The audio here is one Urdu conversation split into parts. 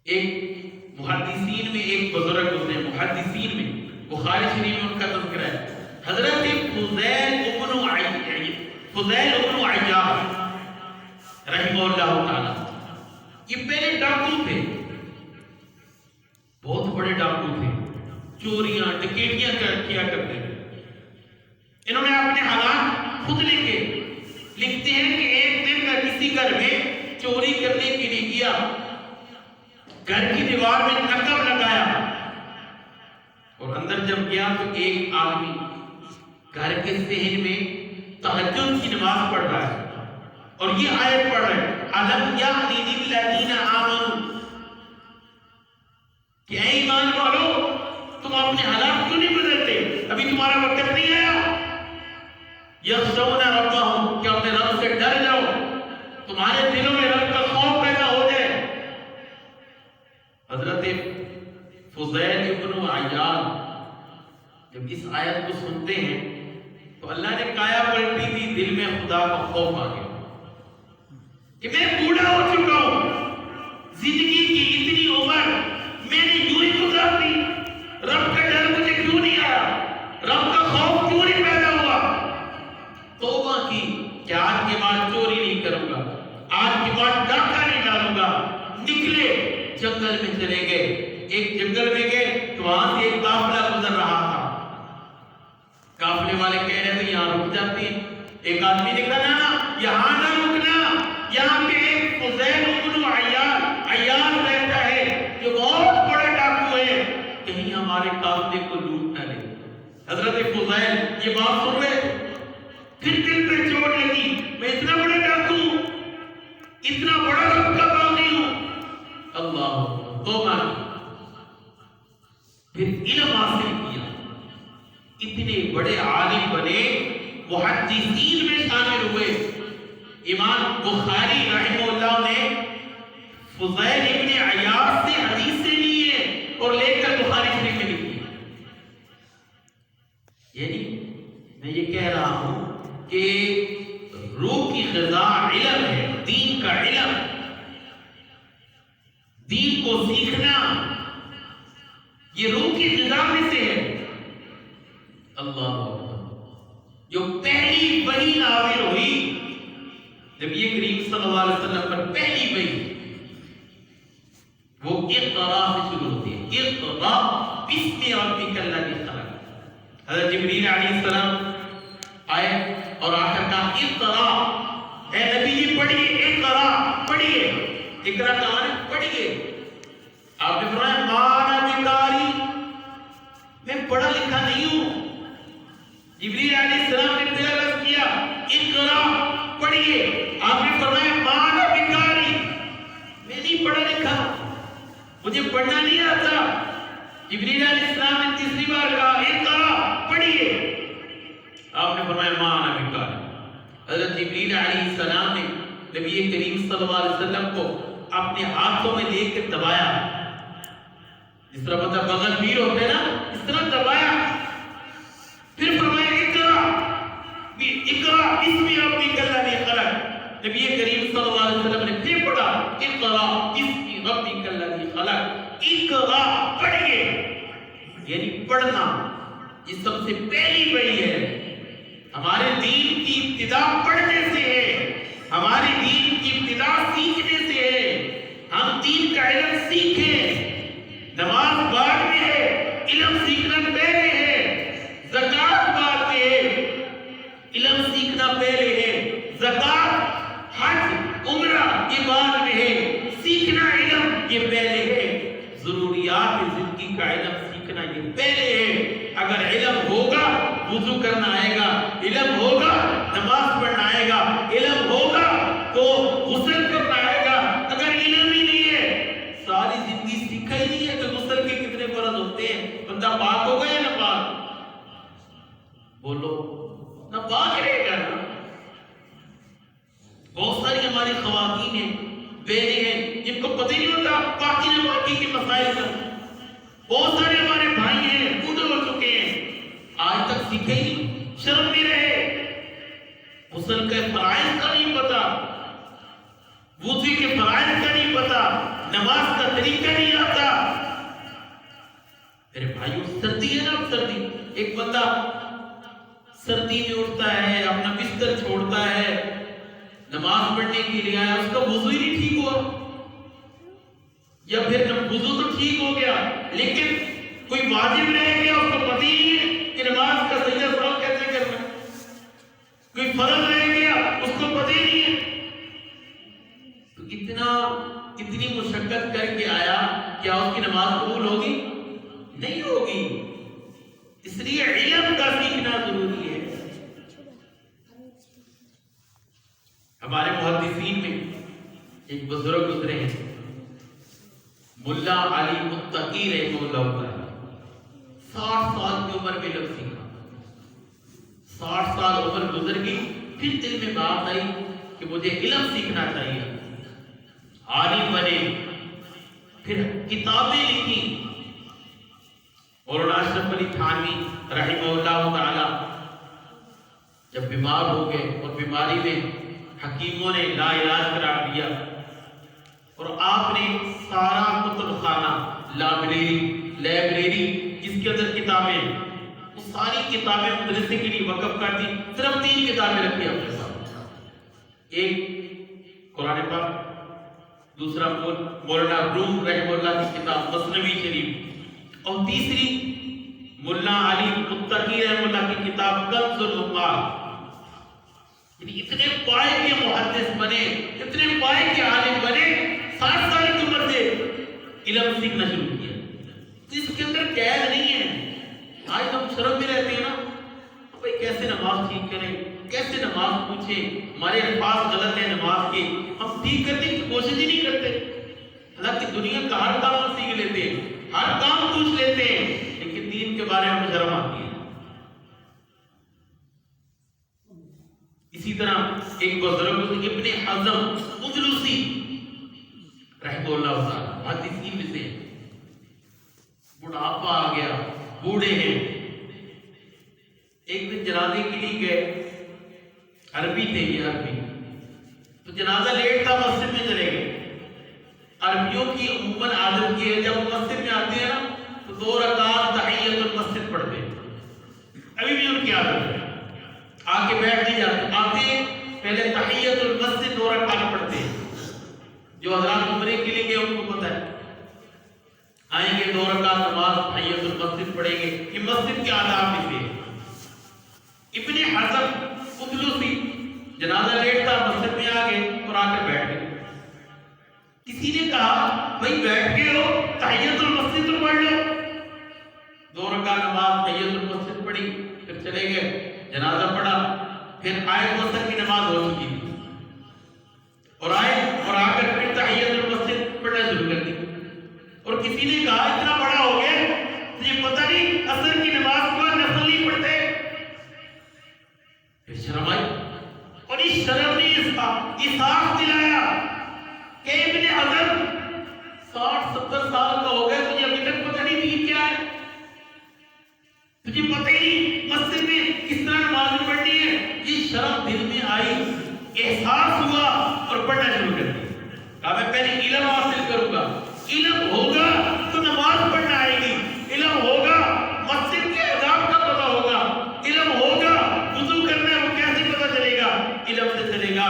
ایک محدثین میں ایک بزرگ ہوتے ہیں، محدثین میں بخاری شریف میں ان کا تذکرہ ہے، حضرت فضیل ابن عیاض رحمہ اللہ تعالی. یہ پہلے ڈاکو تھے، بہت بڑے ڈاکو تھے، چوریاں ڈکیٹیاں کیا کرتے تھے. انہوں نے اپنے حالات خود لکھتے ہیں کہ ایک دن میں کسی گھر میں چوری کرنے کے لیے گیا، گھر کی دیوار میں نقب لگایا اور اندر جب گیا تو ایک آدمی گھر کے صحن میں تہجد کی نماز پڑھ رہا ہے اور یہ آیت پڑھ رہا ہے، أَلَمْ يَأْنِ لِلَّذِينَ آمَنُوا، کہ اے ایمان والو تم اپنے حالات کیوں نہیں بدلتے؟ ابھی تمہارا وقت نہیں آیا. يَخْشَوْنَ رَبَّهُمْ، کہ اپنے رب سے ڈر جاؤ، تمہارے دلوں میں رب کا خوف پیدا ہو جائے. حضرت فضیل ابن عیاض جب اس آیت کو سنتے ہیں تو اللہ نے کایا پلٹی دی، دل میں خدا کا خوف آ گیا کہ میں بوڑھا ہو چکا ہوں، زندگی کی اتنی عمر میں نے یوں ہی گزار دی، رب کا ڈر مجھے کیوں نہیں آیا، رب کا خوف کیوں نہیں پیدا ہوا. توبہ کی کہ آج کے بعد چوری نہیں کروں گا، آج کے بعد ڈاکہ نہیں ڈالوں گا. نکلے جنگل میں چلے گئے، ایک جنگل میں گئے تو وہاں سے ایک قافلہ گزر رہا تھا. قافلے والے کہہ رہے تھے یہاں رک جاتے ہیں. ایک آدمی نے کہا نا یہاں نہ رکنا، یہاں پہ ایک فضیل ابن عیاض رہتا ہے جو بہت بڑا ڈاکو ہے، کہیں ہمارے قافلے کو لوٹ نہ لے. حضرت فضیل یہ بات سن رہے تھے، پھر دل پہ چوٹ لگی، میں اتنا بڑا ڈاکو ہوں، اتنا بڑا رب کا باغی ہوں. اللہ توبہ کی، پھر علم حاصل کیا، اتنے بڑے عالم بنے، محدثین میں شامل ہوئے. امام بخاری رحمہ اللہ نے فضیل ابن عیاض سے حدیثیں لی ہیں اور لے کر بخاری شریف میں لکھی. یعنی میں یہ کہہ رہا ہوں کہ روح کی غذا علم ہے، دین کا علم، دین کو سیکھنا یہ روح کی غذا میں سے ہے. اللہ جو پہلی وحی نازل ہوئی، نبی کریم صلی اللہ علیہ وسلم پر پہلی وحی وہ اقرا سے شروع ہوتی ہے، اقرا بسم ربک الذی خلق. حضرت جبریل علیہ السلام آئے اور آ کر کہا اقرا، اے نبی جی پڑھیے، اقرا پڑھیے. اقرا کا معنی پڑھیے. آپ نے فرمایا مانا بکاری، میں پڑھا لکھا نہیں ہوں. جبریل علیہ السلام نے پھر عرض کیا اقرا پڑھیے. آپ نے فرمایا مانا بکاری، میں نہیں پڑھا لکھا، مجھے پڑھنا نہیں آتا. جبریل علیہ السلام نے تیسری بار کہا اقرا پڑھیے. آپ نے فرمایا مانا بکاری. حضرت جبریل علیہ السلام نے نبی کریم صلی اللہ علیہ وسلم کو اپنے ہاتھوں میں لے کے دبایا، جس طرح پتہ بغل پیر ہوتے نا، اس طرح دبایا. پھر فرمایا اقرا بسم ربک الذی خلق. نبی کریم صلی اللہ علیہ وسلم نے پھر پڑھا اقرا بسم ربک الذی خلق. اقرا پڑھیے، یعنی پڑھنا یہ سب سے پہلی وحی ہے. ہمارے دین کی ابتدا پڑھنے سے ہے، ہماری دین کی ابتدا سیکھنے سے ہے. ہم دین کا علم سیکھیں. نماز بعد میں ہے، علم سیکھنا پہلے ہے. زکات بعد میں ہے، علم سیکھنا پہلے ہے. زکات، حج، عمرہ یہ بعد میں ہے، سیکھنا علم یہ پہلے ہے. ضروریات زندگی کا علم سیکھنا یہ پہلے ہے. اگر علم ہوگا وضو کرنا آئے گا، علم ہوگا نماز پڑھنا آئے گا، علم ہوگا تو غسل کرنا آئے گا. اگر علم ہی نہیں ہے، ساری زندگی سیکھا ہی نہیں ہے کہ غسل کے کتنے فرض ہوتے ہیں، بندہ پاک ہوگا یا نہ پاک؟ بولو نہ پاک رہے گا نا. بہت ساری ہماری خواتین ہیں، بہنیں ہیں جن کو پتہ نہیں ہوتا پاکی نہ پاکی کے مسائل کا. بہت سارے ہمارے بھائی ہیں بوڑھے ہو چکے ہیں، آج تک سیکھے ہی شرم میں رہے. غسل کے فرائض کا نہیں پتا، وضو کے فرائض کا نہیں پتا، نماز کا طریقہ نہیں آتا. میرے بھائیو سردی ہے نا، اب سردی، ایک بندہ سردی میں اٹھتا ہے، اپنا بستر چھوڑتا ہے، نماز پڑھنے کے لیے آیا، اس کا وضو ہی نہیں ٹھیک ہوا، یا پھر وضو تو ٹھیک ہو گیا لیکن کوئی واجب رہ گیا، اس کو پتہ ہی نہیں ہے کہ نماز کا سجدہ سہو کیسے کرنا ہے، کوئی فرض رہ گیا اس کو پتہ ہی نہیں ہے. تو اتنی مشقت کر کے آیا، کیا اس کی نماز قبول ہوگی؟ نہیں ہوگی. اس لیے علم کا سیکھنا ضروری ہے. ہمارے محدثین میں ایک بزرگ گزرے ہیں، ملا علی متقی رحمہ اللہ تعالی، 60 سال کی عمر میں علم سیکھا. 60 سال عمر گزر گئی، پھر دل میں بات آئی کہ مجھے علم سیکھنا چاہیے. عالم بنے، پھر کتابیں لکھی. مولانا اشرف علی تھانوی رحمہ اللہ تعالی جب بیمار ہو گئے اور بیماری میں حکیموں نے لا علاج قرار دیا، اور آپ نے سارا کتب خانہ، لائبریری جس کے اندر کتابیں، وہ ساری کتابیں مدرسے کے لیے وقف کر دی. صرف 3 کتابیں رکھی اپنے ساتھ. ایک قرآن پاک، دوسرا مولانا روم رحمہ اللہ کی کتاب مثنوی شریف، اور تیسری ملا علی متقی رحمہ اللہ کی کتاب کنز العمال. یعنی اتنے پائے کے محدث بنے، اتنے پائے کے عالم بنے، 60 سال کی عمر سے علم سیکھنا شروع کیا. تو اس کے اندر قید نہیں ہے. آج ہم شرم میں رہتے ہیں نا، بھائی کیسے نماز ٹھیک کریں، کیسے نماز پوچھیں، ہمارے الفاظ غلط ہیں نماز کے، ہم ٹھیک کرنے کی کوشش ہی نہیں کرتے. حالانکہ دنیا کا ہر کام ہم سیکھ لیتے ہیں، ہر کام پوچھ لیتے ہیں، لیکن دین کے بارے میں شرم آتی ہے. اسی طرح ایک بزرگ ابن حزم اجلسی رحمہ اللہ تعالی، محدثین میں سے، بڑھاپا آ گیا، بوڑھے ہیں. ایک دن جنازے کے لیے گئے، عربی تھے یہ، عربی، تو جنازہ لیٹ تھا، مسجد میں چلے گئے. عربیوں کی عموماً عادت کی ہے، جب وہ مسجد میں آتے ہیں نا تو 2 رکعت تحیت المسجد پڑھتے ہیں. ابھی بھی ان کی عادت ہے، آ کے بیٹھ نہیں جاتے، آتے پہلے تحیت المسجد 2 رکعت پڑھتے ہیں. جو حضرات عمرے کے لیے گئے ان کو پتہ ہے، آئیں گے 2 رکعت نماز تحیت المسجد پڑھیں گے. یہ مسجد کے آداب میں سے. ابن حزم اجلسی جنازہ لیٹ تھا، مسجد میں آ گئے اور آ کر بیٹھ گئے. کسی نے کہا بھائی بیٹھ گئے ہو، تحیت المسجد تو پڑھ لو. 2 رکعت نماز تحیت المسجد پڑھی، پھر چلے گئے، جنازہ پڑھا، پھر آیت وصل کی نماز ہو چکی تھی، اور آئے اور آ کر پھر تحیت المسجد پڑھنا شروع کر دی. اور کسی نے کہا اتنا بڑا ہو گیا تجھے پتہ نہیں عصر کی نماز کو نفل نہیں پڑھتے. پھر شرم آئی، اور اس شرم نے احساس دلایا کہ ابن حزم 60-70 سال کا ہو گیا، تجھے ابھی تک پتہ نہیں دین کیا ہے، تجھے پتہ ہی نہیں مسجد میں کس طرح نماز پڑھنی ہے. یہ شرم دل میں آئی، احساس ہوا اور پڑھنا شروع کر دیا. کہا میں پہلے علم حاصل کروں گا، علم ہوگا تو نماز پڑھنا آئے گی، علم ہوگا مسجد کے آداب کا پتہ ہوگا، علم ہوگا وضو کرنا ہے وہ کیسے پتہ چلے گا، علم سے چلے گا.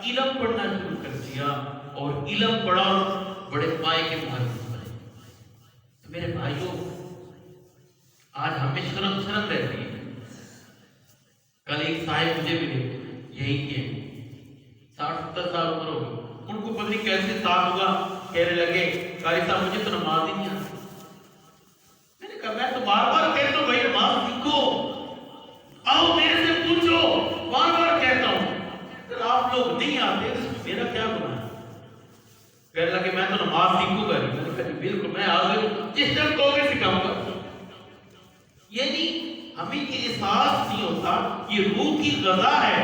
علم پڑھنا شروع کر دیا اور علم پڑھا، بڑے پائے کے محدث بنے. تو میرے بھائیوں، آج ہمیں شرم رہتی ہے. کل ایک صاحب مجھے ملے، یہی کے 60-70 سال عمر ہو گئی، ان کو پتہ نہیں کیسے ساتھ ہوگا، کہنے لگے قاری صاحب مجھے تو نماز ہی نہیں آتی. میں نے کہا میں تو بار بار کہتا ہوں بھائی نماز سیکھو، آؤ میرے سے پوچھو، بار بار کہتا ہوں. اگر آپ لوگ نہیں آتے تو اس میں میرا کیا گناہ ہے؟ کہنے لگے میں تو نماز سیکھوں گا. میں نے کہا بالکل میں حاضر ہوں، جس طرح کہو گے سکھاؤں گا. یعنی ہمیں یہ احساس نہیں ہوتا، یہ روح کی غذا ہے.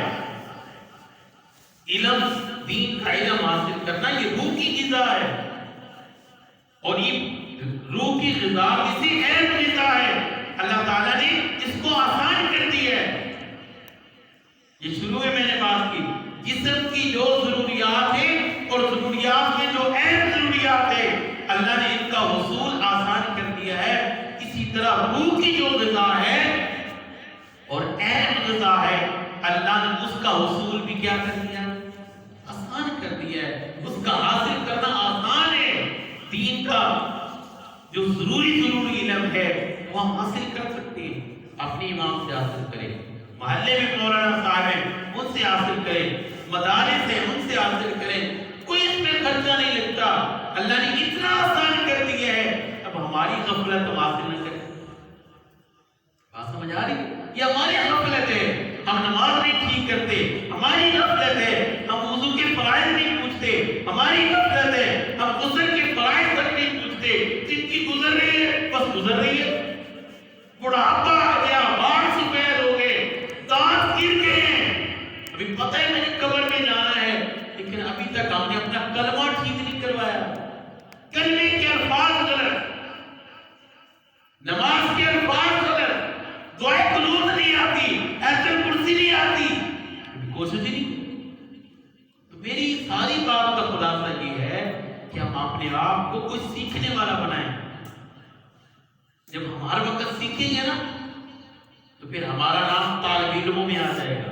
علم، دین کا علم حاصل کرنا یہ روح کی غذا ہے، اور یہ روح کی غذا کسی اہم غذا ہے. اللہ تعالیٰ نے اس کو آسان کر دی ہے. یہ شروع میں نے بات کی، جسم کی جو ضروریات ہیں اور ضروریات میں جو اہم ضروریات ہے کا حصول بھی کیا کر دیا؟ آسان کر دیا ہے، اس کا حاصل کرنا آسان ہے۔ دین کا جو ضروری علم ہے وہ ہم حاصل کر سکتے ہیں، اپنے امام سے حاصل کریں، محلے میں مولانا صاحب ہیں ان سے حاصل کریں، مدارس ہیں ان سے حاصل کریں، کوئی اس میں خرچہ نہیں لگتا۔ اللہ نے اتنا آسان کر دیا ہے، اب ہماری غفلت ہم حاصل نہ کریں۔ بات سمجھ آ رہی؟ یہ ہماری غفلت ہے، ہم نماز نہیں ٹھیک کرتے، ہماری غفلت ہے، ہم وضو کے فرائض نہیں پوچھتے، ہماری غفلت ہے، ہم غسل کے فرائض تک نہیں پوچھتے۔ زندگی گزر رہی ہے، بس گزر رہی ہے، بڑھاپا آ گیا، باڑ سفید ہو گئے، دانت گر گئے ہیں، ابھی پتہ ہی نہیں قبر میں جانا ہے، لیکن ابھی تک ہم نے اپنا کلمہ ٹھیک نہیں کروایا، کلمے کے الفاظ غلط، نماز کے الفاظ غلط، دعائے قنوت نہیں آتی، ایت الکرسی نہیں آتی، کوشش ہی نہیں۔ تو میری ساری بات کا خلاصہ یہ ہے کہ ہم اپنے آپ کو کوئی سیکھنے والا بنائیں۔ جب ہمارا وقت سیکھیں گے نا تو پھر ہمارا نام طالب علموں میں آ جائے گا،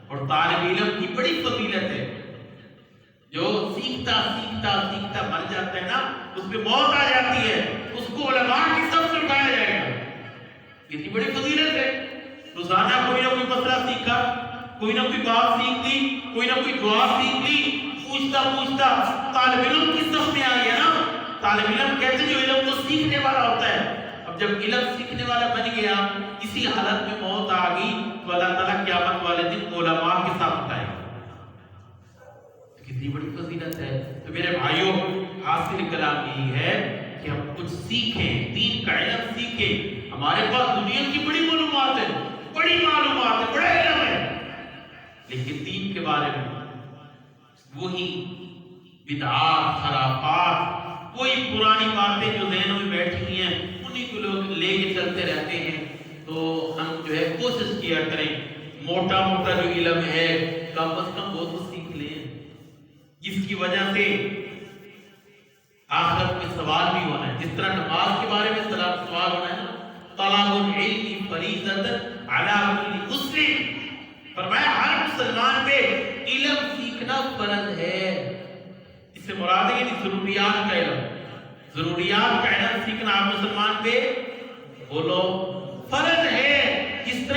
اور طالب علم کی بڑی فضیلت ہے، جو سیکھتا سیکھتا سیکھتا مر جاتا ہے نا، اس پہ موت آ جاتی ہے، اس کو علماء کی سب سے اٹھایا جائے گا۔ کتنی بڑی فضیلت ہے، روزانہ کوئی نہ کوئی مسئلہ سیکھا، کوئی نہ کوئی بات سیکھ لی، کوئی نہ کوئی دعا سیکھ لی، پوچھتا پوچھتا طالب علم کی صف میں آ گیا نا۔ طالب علم کہتے ہیں جو علم کو سیکھنے والا ہوتا ہے۔ اب جب علم سیکھنے والا بن گیا، کسی حالت میں موت آ گئی تو اللہ تعالیٰ قیامت والے دن علماء کے ساتھ اٹھائے گا۔ کتنی بڑی فضیلت ہے۔ تو میرے بھائیوں، حاصل کلام یہی ہے کہ ہم کچھ سیکھیں، دین کا علم سیکھیں۔ ہمارے پاس دنیا کی بڑی معلومات ہے، بڑی معلومات ہے، بڑا علم ہے، لیکن دین کے بارے میں وہی بدعات، خرافات، وہی پرانی باتیں جو ذہنوں میں بیٹھی ہوئی ہیں انہیں کو لوگ لے کے چلتے رہتے ہیں۔ تو ہم جو ہے کوشش کیا کریں، موٹا موٹا جو علم ہے کم از کم وہ تو سیکھ لیں، جس کی وجہ سے آخرت میں سوال بھی ہونا ہے۔ جس طرح نماز کے بارے میں سوال ہونا ہے نا، طلب العلم فریضۃ علی کل مسلم، فرمایا ہر مسلمان پہ علم سیکھنا فرض ہے۔ اس سے مراد ہے کہ ضروریات کا علم، ضروریات کا علم سیکھنا ہر مسلمان پہ بولو فرض ہے۔ جس طرح